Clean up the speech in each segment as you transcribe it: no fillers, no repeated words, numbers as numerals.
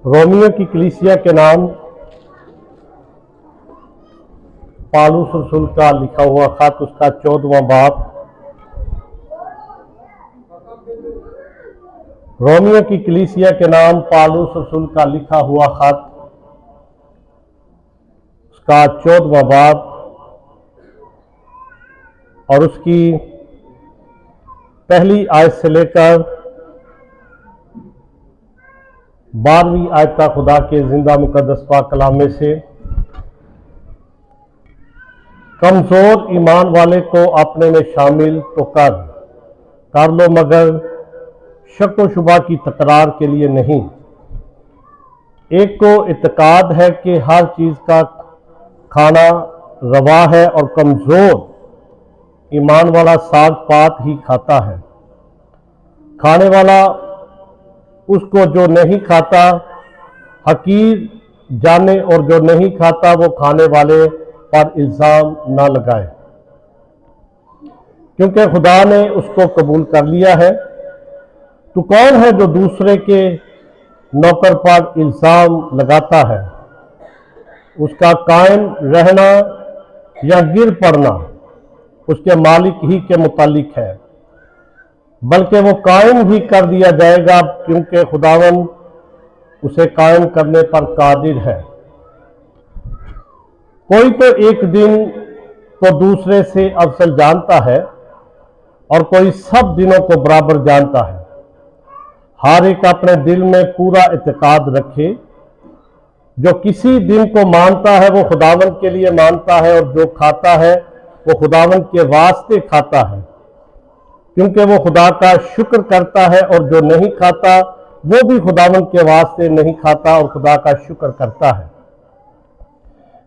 Romeo की कलीसिया के नाम पालूस रसूल का लिखा हुआ खत, उसका 14वां बाब। रोमियो की कलीसिया के नाम पालूस रसूल का लिखा हुआ खत, उसका 14वां बाब और उसकी पहली आयत से लेकर 12वीं आयत तक खुदा के जिंदा मुकद्दस पाक कलाम में से। कमजोर ईमान वाले को अपने में शामिल तो कर लो, मगर शक व शुबा की तकरार के लिए नहीं। एक को इत्तेकाद है कि हर चीज का खाना रवा है और कमजोर ईमान वाला साग पात ही खाता है। खाने वाला उसको जो नहीं खाता हकीर जाने, और जो नहीं खाता वो खाने वाले पर इल्जाम ना लगाए, क्योंकि खुदा ने उसको कबूल कर लिया है। तो कौन है जो दूसरे के नौकर पर इल्जाम लगाता है? उसका कायम रहना या गिर पड़ना उसके मालिक ही के मुतालिक है, बल्कि वो कायम भी कर दिया जाएगा, क्योंकि खुदावन उसे कायम करने पर कादिर है। कोई तो एक दिन को दूसरे से अफसल जानता है और कोई सब दिनों को बराबर जानता है। हर एक अपने दिल में पूरा इत्तेकाद रखे। जो किसी दिन को मानता है वो खुदावन के लिए मानता है, और जो खाता है वो खुदावन के वास्ते खाता है, क्योंकि वो खुदा का शुक्र करता है। और जो नहीं खाता वो भी खुदावन के वास्ते नहीं खाता और खुदा का शुक्र करता है।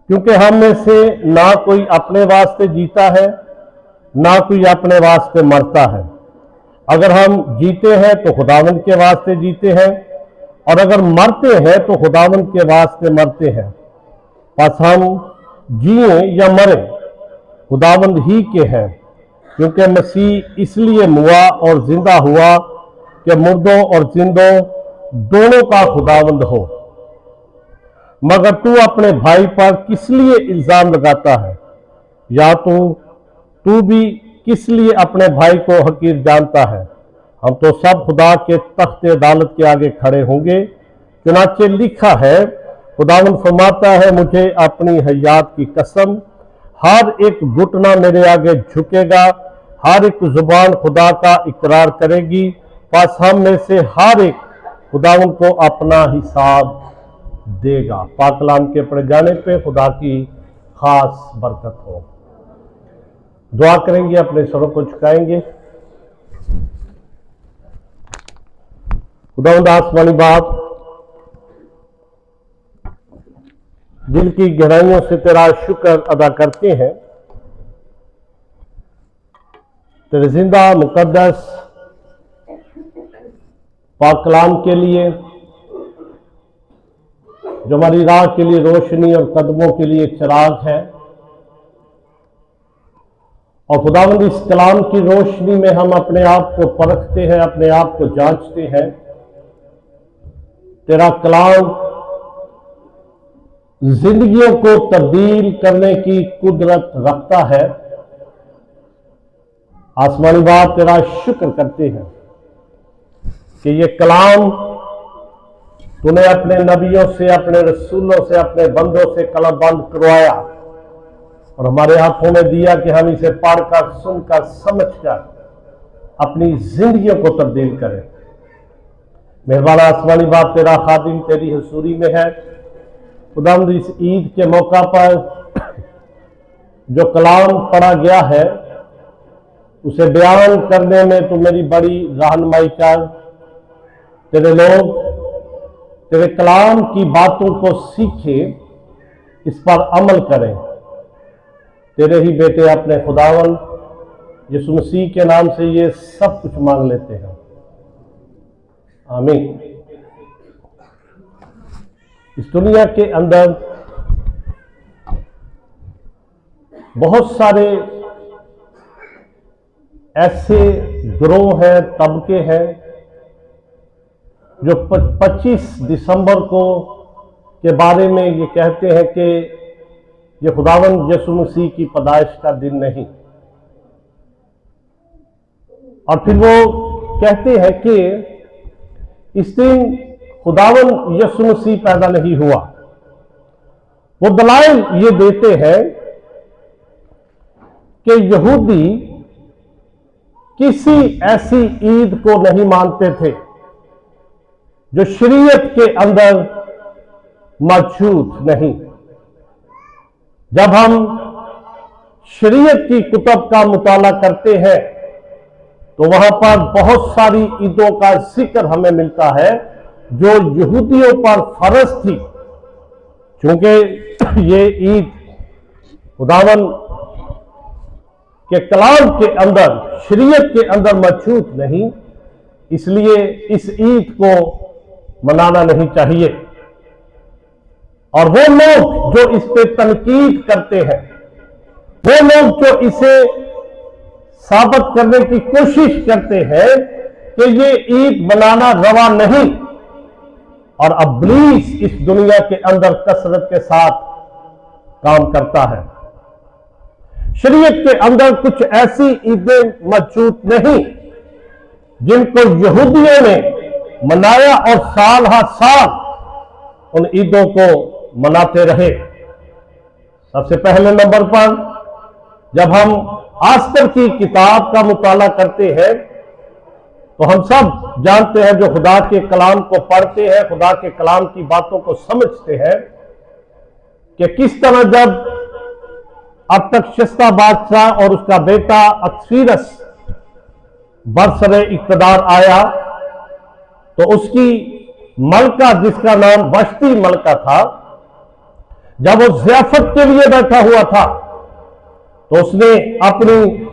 क्योंकि हम में से ना कोई अपने वास्ते जीता है, ना कोई अपने वास्ते मरता है। अगर हम जीते हैं तो खुदावन के वास्ते जीते हैं, और अगर मरते हैं तो खुदावन के वास्ते मरते हैं। बस हम जिए या मरे खुदावंद ही के हैं, क्योंकि मसीह इसलिए मुआ और जिंदा हुआ कि मुर्दों और जिंदों दोनों का खुदावंद हो। मगर तू अपने भाई पर किस लिए इल्जाम लगाता है? या तू भी किस लिए अपने भाई को हकीर जानता है? हम तो सब खुदा के तख्त अदालत के आगे खड़े होंगे। चुनाचे लिखा है, खुदावंद फरमाता है, मुझे अपनी हयात की कसम, हर एक घुटना मेरे आगे झुकेगा, हर एक जुबान खुदा का इकरार करेगी। बस हम में से हर एक खुदावंद को अपना हिसाब देगा। पाक कलाम के पढ़े जाने पे खुदा की खास बरकत हो। दुआ करेंगे, अपने सरों को झुकाएंगे। खुदावंद आसमानी बाप, दिल की गहराइयों से तेरा शुक्र अदा करते हैं, तेरे जिंदा मुकद्दस पाक कलाम के लिए, जो हमारी राह के लिए रोशनी और कदमों के लिए चिराग है। और खुदावंद, इस कलाम की रोशनी में हम अपने आप को परखते हैं, अपने आप को जांचते हैं। तेरा कलाम जिंदगियों को तब्दील करने की कुदरत रखता है। आसमानी बाप, तेरा शुक्र करते हैं कि ये कलाम तूने अपने नबियों से, अपने रसूलों से, अपने बंदों से कलमबंद करवाया और हमारे हाथों में दिया कि हम इसे पढ़कर, सुनकर, समझकर अपनी जिंदगियों को तब्दील करें। मेहरबान आसमानी बाप, तेरा खादिम तेरी हजूरी में है। खुदावंद, इस ईद के मौका पर जो कलाम पढ़ा गया है उसे बयान करने में तू मेरी बड़ी रहनुमाई कर। तेरे लोग तेरे कलाम की बातों को सीखे, इस पर अमल करें। तेरे ही बेटे अपने खुदावन यीशु मसीह के नाम से ये सब कुछ मांग लेते हैं, आमीन। इस दुनिया के अंदर बहुत सारे ऐसे गिरोह हैं, तबके हैं जो 25 दिसंबर को के बारे में ये कहते हैं कि ये खुदावंद यीशु मसीह की पैदाइश का दिन नहीं, और फिर वो कहते हैं कि इस दिन खुदावंद यीशु मसीह पैदा नहीं हुआ। वो दलाइल ये देते हैं कि यहूदी किसी ऐसी ईद को नहीं मानते थे जो शरीयत के अंदर मौजूद नहीं। जब हम शरीयत की कुतब का मुताला करते हैं तो वहां पर बहुत सारी ईदों का जिक्र हमें मिलता है जो यहूदियों पर फर्ज थी। क्योंकि ये ईद खुदावन के कलाम के अंदर, शरीयत के अंदर मौजूद नहीं, इसलिए इस ईद को मनाना नहीं चाहिए। और वो लोग जो इस पे तनकीद करते हैं, वो लोग जो इसे साबित करने की कोशिश करते हैं कि ये ईद मनाना रवा नहीं, और इब्लीस इस दुनिया के अंदर कसरत के साथ काम करता है। शरीयत के अंदर कुछ ऐसी ईदें मौजूद नहीं जिनको यहूदियों ने मनाया और साल हर साल उन ईदों को मनाते रहे। सबसे पहले नंबर पर जब हम आस्तर की किताब का मुताला करते हैं तो हम सब जानते हैं, जो खुदा के कलाम को पढ़ते हैं, खुदा के कलाम की बातों को समझते हैं, कि किस तरह जब अब तक शिस्ता बादशाह और उसका बेटा अक्सीरस बरसरे इक़्तिदार आया तो उसकी मलका, जिसका नाम वश्ती मलका था, जब वो ज़ियाफत के लिए बैठा हुआ था तो उसने अपनी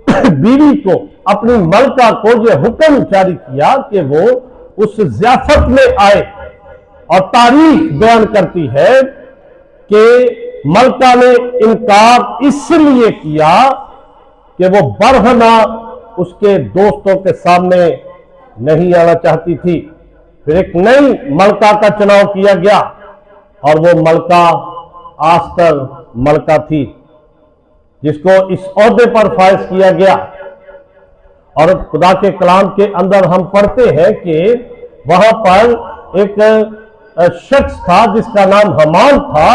बीवी को, अपनी मलका को यह हुक्म जारी किया कि वो उस ज़ियाफत में आए। और तारीख बयान करती है कि मलका ने इनकार इसलिए किया कि वो बरहना उसके दोस्तों के सामने नहीं आना चाहती थी। फिर एक नई मलका का चुनाव किया गया और वो मलका आस्तर मलका थी, जिसको इस ओहदे पर फायज किया गया। और खुदा के कलाम के अंदर हम पढ़ते हैं कि वहां पर एक शख्स था जिसका नाम हमान था,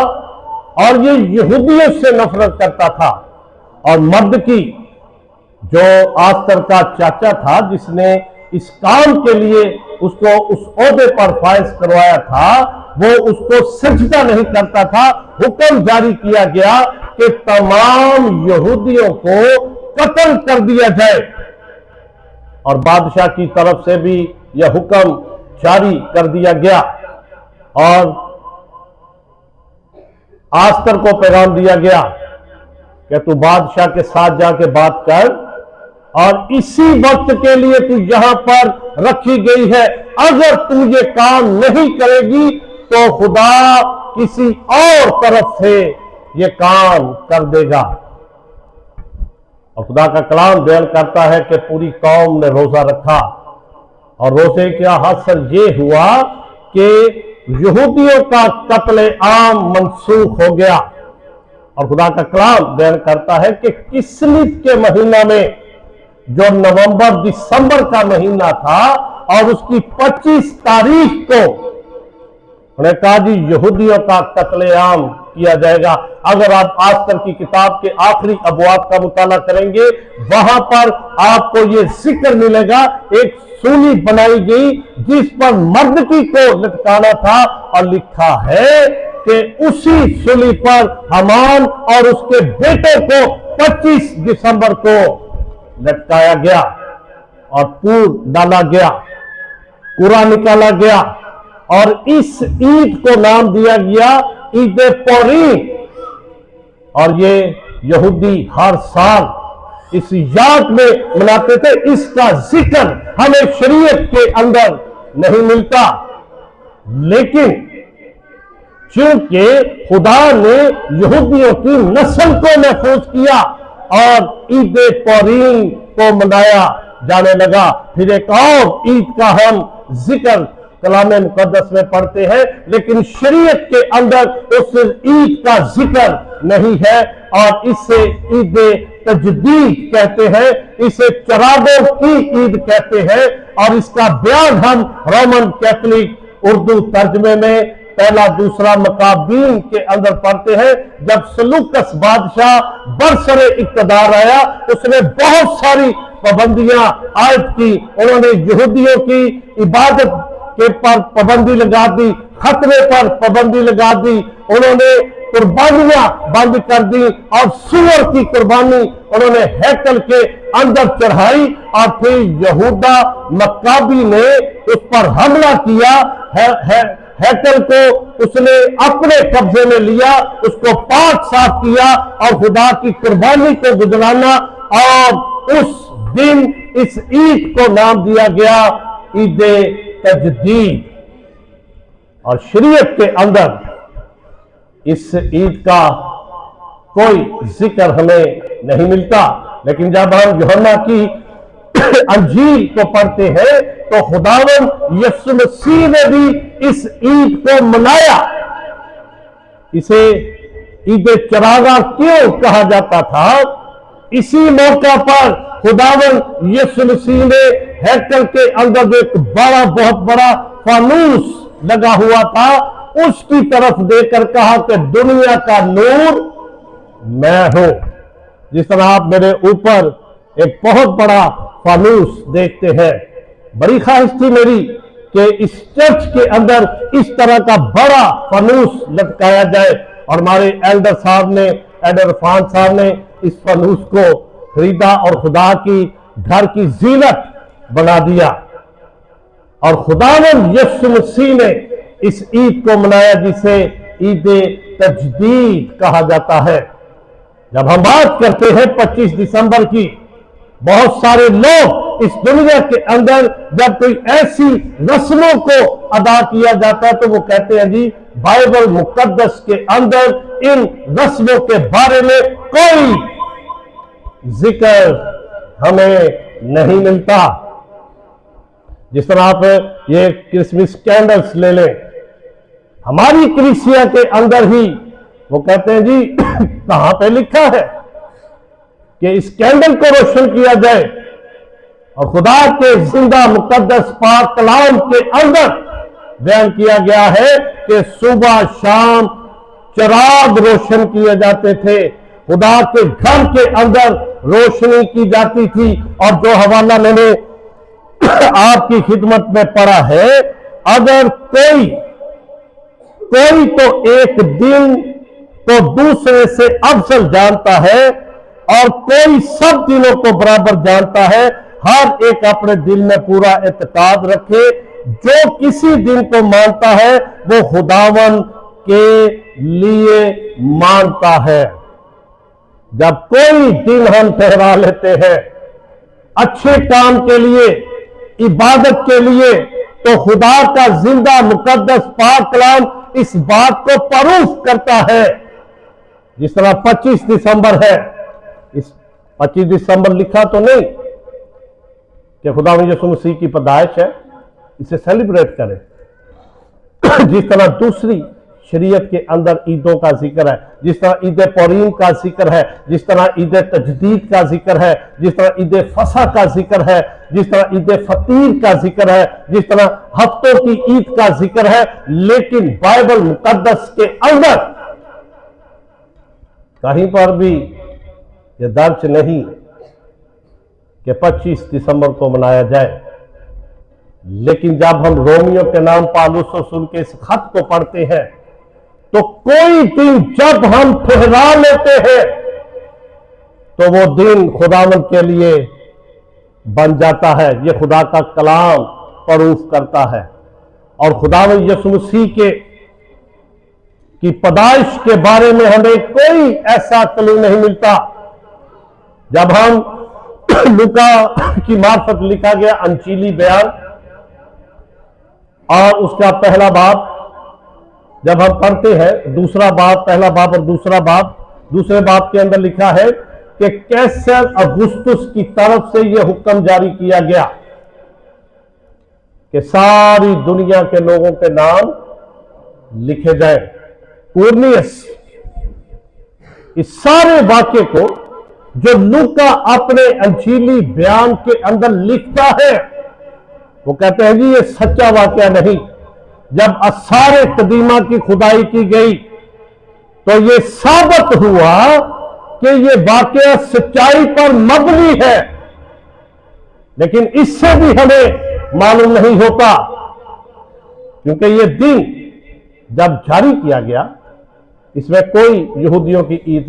और ये यहूदियों से नफरत करता था। और मर्द की, जो आस्तर का चाचा था, जिसने इस काम के लिए उसको उस ओहदे पर फायज करवाया था, वो उसको सजदा नहीं करता था। हुक्म जारी किया गया कि तमाम यहूदियों को कत्ल कर दिया जाए, और बादशाह की तरफ से भी यह हुक्म जारी कर दिया गया। और आस्तर को पैगाम दिया गया कि तू बादशाह के साथ जाके बात कर, और इसी वक्त के लिए तू यहां पर रखी गई है। अगर तू ये काम नहीं करेगी तो खुदा किसी और तरफ से ये काम कर देगा। और खुदा का कलाम बयान करता है कि पूरी कौम ने रोजा रखा, और रोजे का हासिल ये हुआ कि यहूदियों का कत्ले आम मनसूख हो गया। और खुदा का कलाम बयान करता है कि किस्लित के महीना में, जो नवंबर दिसंबर का महीना था, और उसकी 25 तारीख को उन्हें कहा जी यहूदियों का कत्लेआम किया जाएगा। अगर आप आस्तर की किताब के आखिरी अबवाब का मुताला करेंगे, वहां पर आपको ये जिक्र मिलेगा, एक सूली बनाई गई जिस पर मर्द की को लटकाना था, और लिखा है कि उसी सूली पर हमान और उसके बेटे को 25 दिसंबर को लटकाया गया और पूर डाला गया, कुरा निकाला गया, और इस ईद को नाम दिया गया ईद पुरीम। और ये यहूदी हर साल इस याद में मनाते थे। इसका जिक्र हमें शरीयत के अंदर नहीं मिलता, लेकिन क्योंकि खुदा ने यहूदियों की नस्ल को महफूज किया और ईद पुरीम को मनाया जाने लगा। फिर एक और ईद का हम जिक्र कलाम मुकद्दस में पढ़ते हैं, लेकिन शरीयत के अंदर उस ईद का जिक्र नहीं है और इसे ईद तजदीद कहते हैं, इसे चरागों की ईद कहते हैं। और इसका बयान हम रोमन कैथोलिक उर्दू तर्जमे में पहला दूसरा मकाबीन के अंदर पढ़ते हैं। जब सलूकस बादशाह बरसरे इक़्तिदार आया, उसने बहुत सारी पाबंदियां आयद की। उन्होंने यहूदियों की इबादत के पर पाबंदी लगा दी, खतरे पर पाबंदी लगा दी, उन्होंने कुर्बानियां बंद कर दी और सूअर की कुर्बानी उन्होंने हैकल के अंदर चढ़ाई। और फिर यहूदा मक्काबी ने उस पर हमला किया, हैकल को उसने अपने कब्जे में लिया, उसको पाक साफ किया और खुदा की कुर्बानी को गुजराना। और उस दिन इस ईद को नाम दिया गया ईद तजदीद। और शरीयत के अंदर इस ईद का कोई जिक्र हमें नहीं मिलता। लेकिन जब हम यूहन्ना की अंजील को पढ़ते हैं तो खुदावंद यीशु मसीह ने भी इस ईद को मनाया। इसे ईद चरागा क्यों कहा जाता था? इसी मौका पर खुदावंद यीशु मसीह ने हैकल के अंदर जो एक बहुत बड़ा फानूस लगा हुआ था, उसकी तरफ देखकर कहा कि दुनिया का नूर मैं हूं। जिस तरह आप मेरे ऊपर एक बहुत बड़ा फानूस देखते हैं, बड़ी ख्वाहिश थी मेरी कि इस चर्च के अंदर इस तरह का बड़ा फानूस लटकाया जाए। और हमारे एल्डर इरफान साहब ने इस फानूस को खरीदा और खुदा की घर की जीनत बना दिया। और खुदावंद यीशु मसीह ने इस ईद को मनाया जिसे ईद तजदीद कहा जाता है। जब हम बात करते हैं 25 दिसंबर की, बहुत सारे लोग इस दुनिया के अंदर जब कोई ऐसी रस्मों को अदा किया जाता है तो वो कहते हैं जी बाइबल मुकद्दस के अंदर इन रस्मों के बारे में कोई जिक्र हमें नहीं मिलता। जिस तरह आप ये क्रिसमस कैंडल्स ले लें, हमारी कलीसिया के अंदर ही वो कहते हैं जी कहां पे लिखा है कि इस कैंडल को रोशन किया जाए। और खुदा के जिंदा मुकद्दस पाक कलाम के अंदर बयान किया गया है कि सुबह शाम चिराग रोशन किए जाते थे, खुदा के घर के अंदर रोशनी की जाती थी। और जो हवाला मैंने आपकी खिदमत में पढ़ा है, अगर कोई तो एक दिन तो दूसरे से अफजल जानता है और कोई सब दिनों को बराबर जानता है। हर एक अपने दिल में पूरा एतकाद रखे, जो किसी दिन को मानता है वो खुदावन के लिए मानता है। जब कोई दिन हम ठहरा लेते हैं अच्छे काम के लिए, इबादत के लिए, तो खुदा का जिंदा मुकद्दस पाक कलाम इस बात को प्रूफ करता है। जिस तरह 25 दिसंबर है, इस 25 दिसंबर लिखा तो नहीं कि खुदा यीशु मसीह की पैदाइश है, इसे सेलिब्रेट करें। जिस तरह दूसरी शरीयत के अंदर ईदों का जिक्र है, जिस तरह ईद पौरीम का जिक्र है, जिस तरह ईद तजदीद का जिक्र है, जिस तरह ईद फसा का जिक्र है, जिस तरह ईद फतीर का जिक्र है, जिस तरह हफ्तों की ईद का जिक्र है, लेकिन बाइबल मुकद्दस के अंदर कहीं पर भी यह दर्ज नहीं कि 25 दिसंबर को मनाया जाए। लेकिन जब हम रोमियो के नाम पालूस रसूल के इस खत को पढ़ते हैं तो कोई दिन जब हम ठहरा लेते हैं तो वो दिन खुदावंद के लिए बन जाता है। ये खुदा का कलाम प्रूफ करता है। और खुदावंद यीशु मसीह की पैदाइश के बारे में हमें कोई ऐसा क्लू नहीं मिलता। जब हम लूका की मार्फत लिखा गया अंजीली बयान और उसका पहला बाब जब हम पढ़ते हैं, दूसरा बाब, पहला बाब और दूसरा बाब, दूसरे बाब के अंदर लिखा है कि कैसर अगुस्तुस की तरफ से यह हुक्म जारी किया गया कि सारी दुनिया के लोगों के नाम लिखे जाए। कुरनियस इस सारे वाक्य को जो लूका अपने अंजीली बयान के अंदर लिखता है, वो कहते हैं जी ये सच्चा वाक्य नहीं। जब असारे कदीमा की खुदाई की गई तो ये साबित हुआ कि ये वाक्य सच्चाई पर मबनी है, लेकिन इससे भी हमें मालूम नहीं होता, क्योंकि ये दिन जब जारी किया गया इसमें कोई यहूदियों की ईद